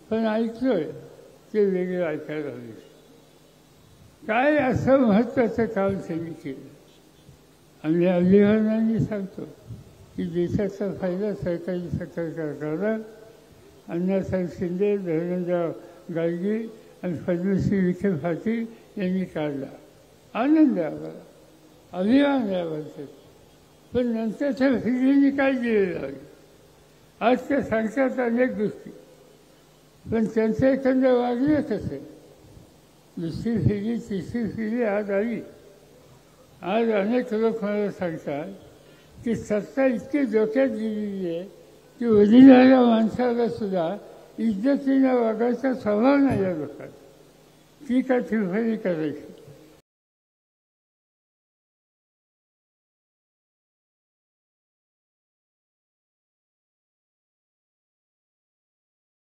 पण ऐकतोय ते वेगळं ऐकायला हवे. काय असं महत्त्वाचं काम त्यांनी केलं. आम्ही अभिमानाने सांगतो की देशाचा फायदा सरकारी सरकारला अण्णासाहेब शिंदे, धर्मेंद्र गाडगे आणि पद्मश्री विखे पाटील यांनी काढला. आनंद आहे आम्हाला, अभिमान आहे आम्हाला. पण नंतरच्या पिढीने काय दिलेलं आहे. आज ते सांगतात अनेक गोष्टी, पण त्यांचं एखादं वागणं कसं. दुसरी पिढी तिसरी पिढी आज आली. आज अनेक लोक मला सांगतात की सत्ता इतकी डोक्यात गेलेली आहे की वडिलांच्या माणसाला सुद्धा इज्जतीनं वागायचा स्वभाव नाही या लोकांना. ती काय फिरफरी करायची.